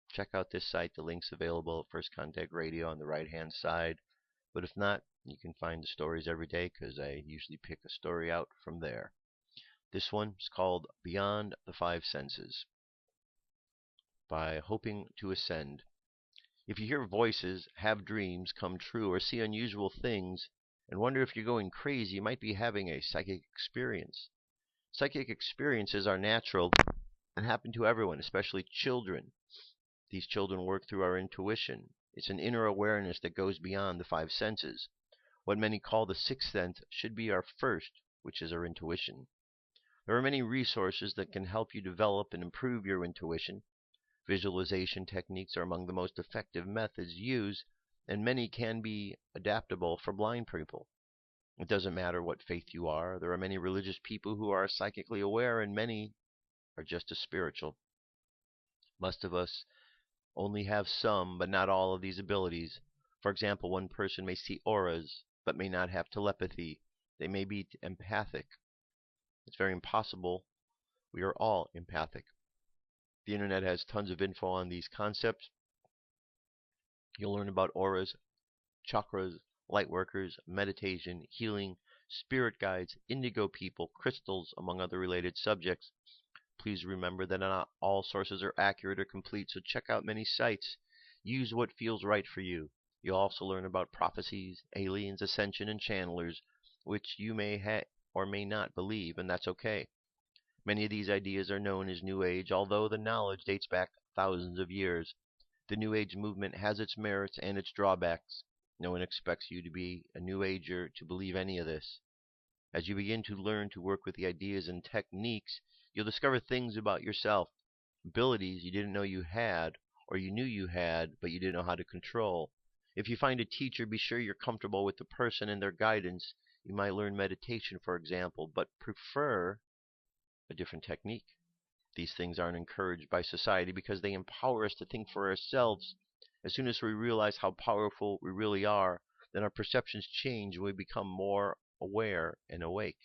check out this site. The link's available at First Contact Radio on the right-hand side. But if not, you can find the stories every day because I usually pick a story out from there. This one is called Beyond the Five Senses by Hoping to Ascend. If you hear voices, have dreams come true, or see unusual things, and wonder if you're going crazy, you might be having a psychic experience. Psychic experiences are natural and happen to everyone, especially children. These children work through our intuition. It's an inner awareness that goes beyond the five senses. What many call the sixth sense should be our first, which is our intuition. There are many resources that can help you develop and improve your intuition. Visualization techniques are among the most effective methods used, and many can be adaptable for blind people. It doesn't matter what faith you are. There are many religious people who are psychically aware, and many are just as spiritual. Most of us only have some, but not all of these abilities. For example, one person may see auras, but may not have telepathy. They may be empathic. It's very impossible. We are all empathic. The internet has tons of info on these concepts. You'll learn about auras, chakras, light workers, meditation, healing, spirit guides, indigo people, crystals, among other related subjects. Please remember that not all sources are accurate or complete, so check out many sites. Use what feels right for you. You'll also learn about prophecies, aliens, ascension, and channelers, which you may or may not believe, and that's okay. Many of these ideas are known as New Age, although the knowledge dates back thousands of years. The New Age movement has its merits and its drawbacks. No one expects you to be a New Ager to believe any of this. As you begin to learn to work with the ideas and techniques, you'll discover things about yourself, abilities you didn't know you had, or you knew you had, but you didn't know how to control. If you find a teacher, be sure you're comfortable with the person and their guidance. You might learn meditation, for example, but prefer a different technique. These things aren't encouraged by society because they empower us to think for ourselves. As soon as we realize how powerful we really are, then our perceptions change and we become more aware and awake.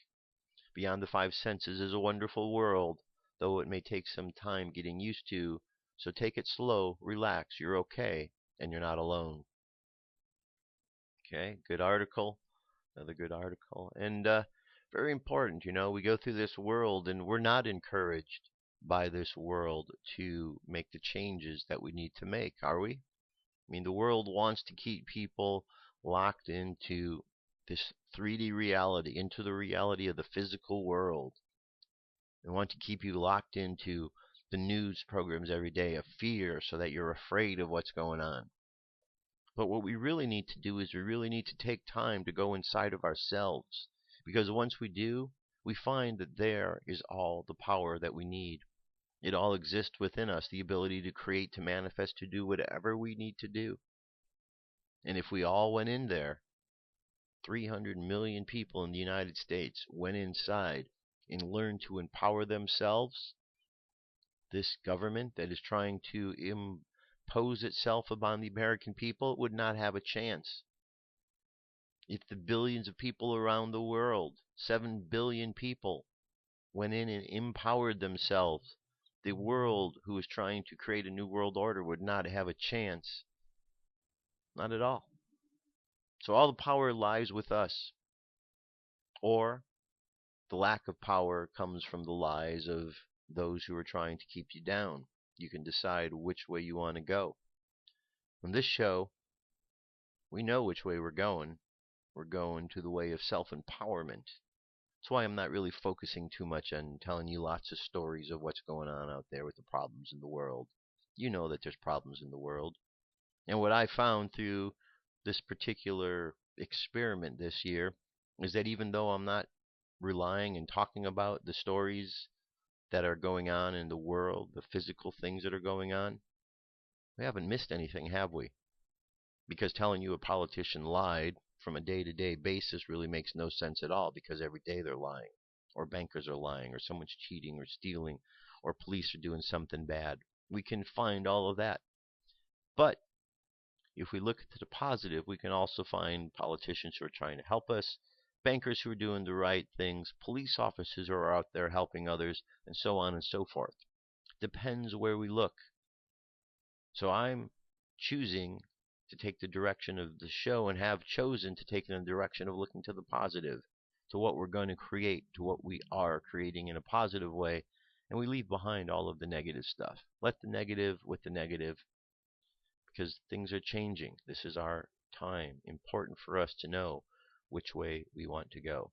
Beyond the five senses is a wonderful world, though it may take some time getting used to. So take it slow, relax, you're okay, and you're not alone. Okay, good article. Another good article. And very important, we go through this world and we're not encouraged by this world to make the changes that we need to make, are we? I mean, the world wants to keep people locked into this 3D reality, into the reality of the physical world. They want to keep you locked into the news programs every day of fear so that you're afraid of what's going on. But what we really need to do is we really need to take time to go inside of ourselves. Because once we do, we find that there is all the power that we need. It all exists within us, the ability to create, to manifest, to do whatever we need to do. And if we all went in there, 300 million people in the United States went inside and learned to empower themselves, this government that is trying to impose itself upon the American people would not have a chance. If the billions of people around the world, 7 billion people, went in and empowered themselves, the world who is trying to create a new world order would not have a chance. Not at all. So all the power lies with us. Or the lack of power comes from the lies of those who are trying to keep you down. You can decide which way you want to go. On this show, we know which way we're going. We're going to the way of self-empowerment. That's why I'm not really focusing too much on telling you lots of stories of what's going on out there with the problems in the world. you know that there's problems in the world. And what I found through this particular experiment this year is that even though I'm not relying and talking about the stories that are going on in the world, the physical things that are going on, we haven't missed anything, have we? Because telling you a politician lied from a day-to-day basis really makes no sense at all, because every day they're lying, or bankers are lying, or someone's cheating or stealing, or police are doing something bad. We can find all of that. But if we look at the positive, we can also find politicians who are trying to help us, bankers who are doing the right things, police officers who are out there helping others, and so on and so forth. Depends where we look. So I'm choosing to take the direction of the show, and have chosen to take in the direction of looking to the positive, to what we're going to create, to what we are creating in a positive way, and we leave behind all of the negative stuff. Let the negative with the negative, because things are changing. This is our time. Important for us to know which way we want to go.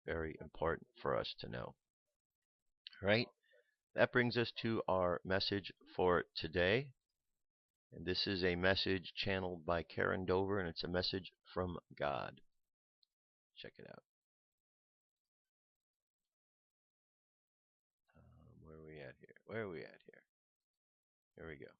Very important for us to know. All right? That brings us to our message for today. And this is a message channeled by Karen Dover, and it's a message from God. Check it out. Where are we at here? Where are we at here? Here we go.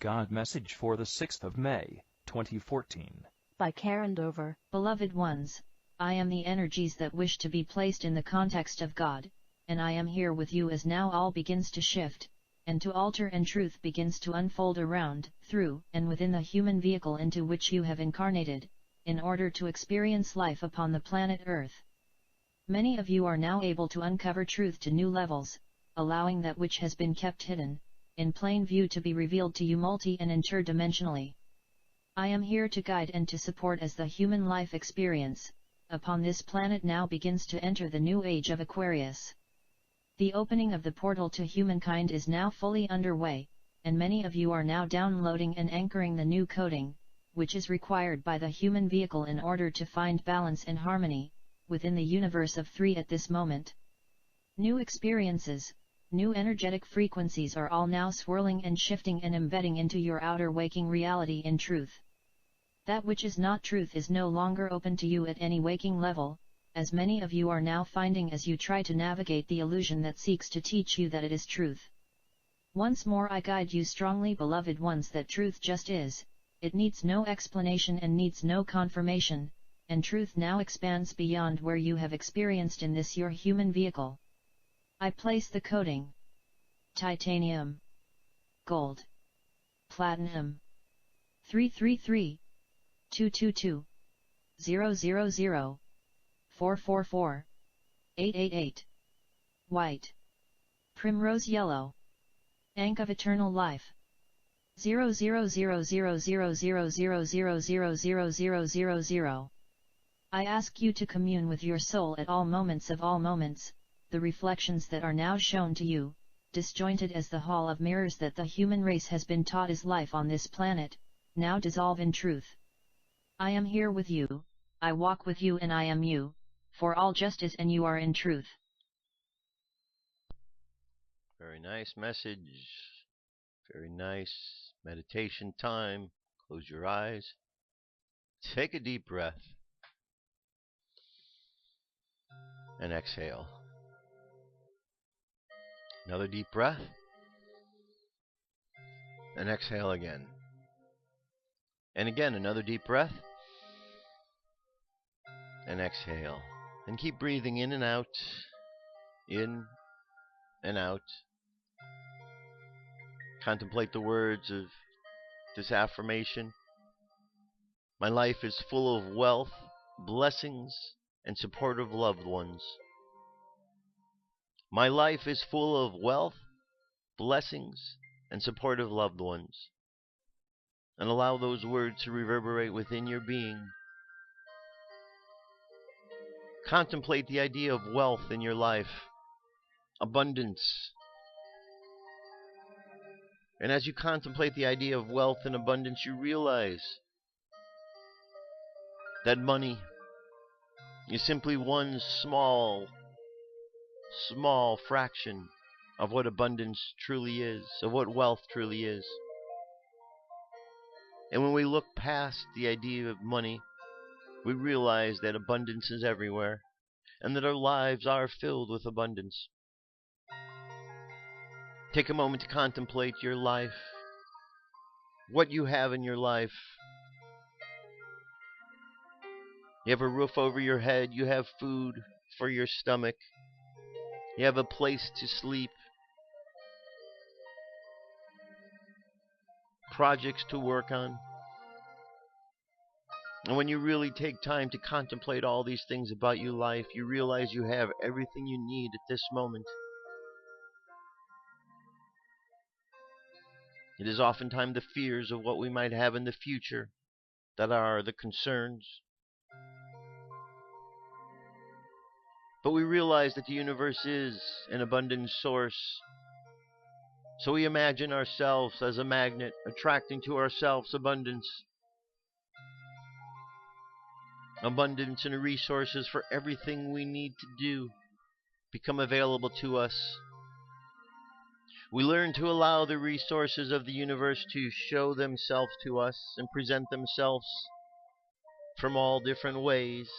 God message for the 6th of May, 2014. By Karen Dover. Beloved ones, I am the energies that wish to be placed in the context of God, and I am here with you as now all begins to shift, and to alter, and truth begins to unfold around, through, and within the human vehicle into which you have incarnated, in order to experience life upon the planet Earth. Many of you are now able to uncover truth to new levels, allowing that which has been kept hidden, in plain view, to be revealed to you multi- and interdimensionally. I am here to guide and to support as the human life experience upon this planet now begins to enter the new age of Aquarius. The opening of the portal to humankind is now fully underway, and many of you are now downloading and anchoring the new coding, which is required by the human vehicle in order to find balance and harmony within the universe of three at this moment. New experiences, new energetic frequencies are all now swirling and shifting and embedding into your outer waking reality in truth. That which is not truth is no longer open to you at any waking level, as many of you are now finding as you try to navigate the illusion that seeks to teach you that it is truth. Once more I guide you strongly, beloved ones, that truth just is. It needs no explanation and needs no confirmation, and truth now expands beyond where you have experienced in this your human vehicle. I place the coding: titanium, gold, platinum, 333, 222, 000, 444, 888, white, primrose yellow, Ank of eternal life, 0000000000000. I ask you to commune with your soul at all moments of all moments. The reflections that are now shown to you, disjointed as the hall of mirrors that the human race has been taught is life on this planet, now dissolve in truth. I am here with you, I walk with you, and I am you, for all just is, and you are in truth. Very nice message. Very nice meditation time. Close your eyes. Take a deep breath. And exhale. Another deep breath. And exhale again. And again, another deep breath. And exhale. And keep breathing in and out. In and out. Contemplate the words of this affirmation. My life is full of wealth, blessings, and supportive loved ones. My life is full of wealth, blessings, and supportive loved ones. And allow those words to reverberate within your being. Contemplate the idea of wealth in your life, abundance. And as you contemplate the idea of wealth and abundance, you realize that money is simply one small fraction of what abundance truly is, of what wealth truly is. And when we look past the idea of money, we realize that abundance is everywhere and that our lives are filled with abundance. Take a moment to contemplate your life, what you have in your life. You have a roof over your head, you have food for your stomach, you have a place to sleep, projects to work on. And when you really take time to contemplate all these things about your life, you realize you have everything you need at this moment. It is oftentimes the fears of what we might have in the future that are the concerns. But we realize that the universe is an abundant source. So we imagine ourselves as a magnet, attracting to ourselves abundance. Abundance and resources for everything we need to do become available to us. We learn to allow the resources of the universe to show themselves to us and present themselves from all different ways.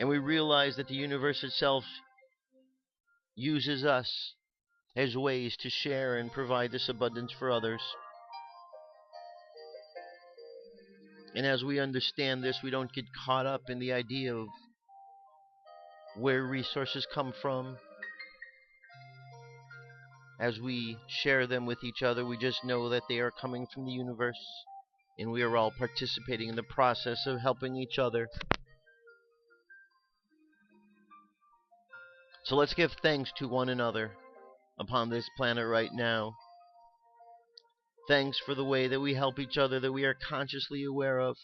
And we realize that the universe itself uses us as ways to share and provide this abundance for others. And as we understand this, we don't get caught up in the idea of where resources come from. As we share them with each other, we just know that they are coming from the universe, and we are all participating in the process of helping each other. So let's give thanks to one another upon this planet right now. Thanks for the way that we help each other that we are consciously aware of.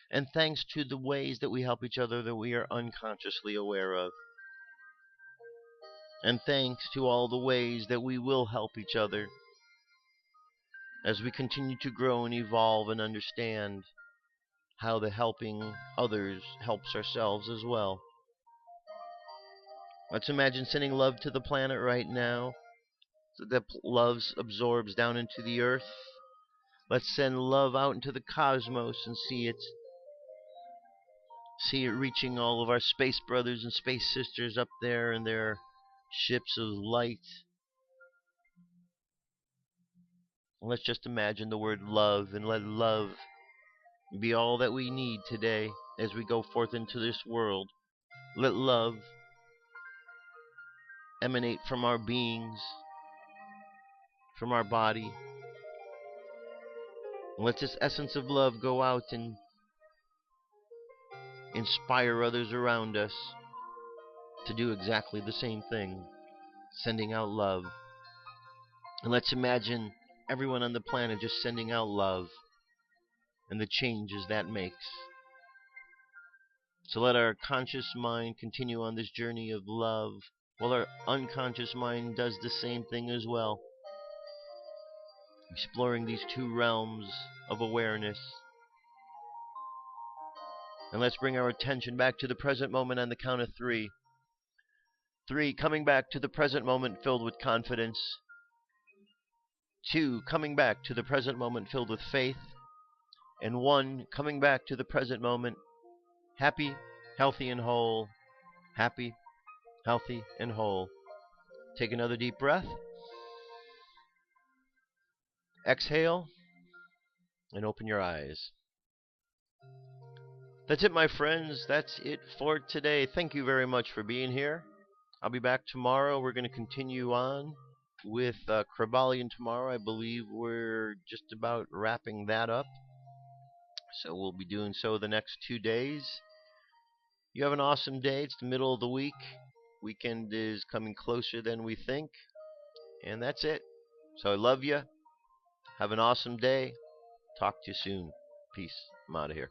And thanks to the ways that we help each other that we are unconsciously aware of. And thanks to all the ways that we will help each other as we continue to grow and evolve and understand how the helping others helps ourselves as well. Let's imagine sending love to the planet right now, so that love absorbs down into the earth. Let's send love out into the cosmos and see it reaching all of our space brothers and space sisters up there in their ships of light. Let's just imagine the word love, and let love be all that we need today as we go forth into this world. Let love emanate from our beings, from our body. And let this essence of love go out and inspire others around us to do exactly the same thing, sending out love. And let's imagine everyone on the planet just sending out love and the changes that makes. So let our conscious mind continue on this journey of love, while our unconscious mind does the same thing as well, exploring these two realms of awareness. And let's bring our attention back to the present moment on the count of 3. 3, coming back to the present moment filled with confidence. 2, coming back to the present moment filled with faith. And 1, coming back to the present moment happy, healthy, and whole. Happy, healthy, and whole. Take another deep breath. Exhale, and open your eyes. That's it, my friends. That's it for today. Thank you very much for being here. I'll be back tomorrow. We're going to continue on with Babylonian tomorrow. I believe we're just about wrapping that up. So we'll be doing so the next 2 days. You have an awesome day. It's the middle of the week. Weekend is coming closer than we think. And that's it. So I love you. Have an awesome day. Talk to you soon. Peace. I'm out of here.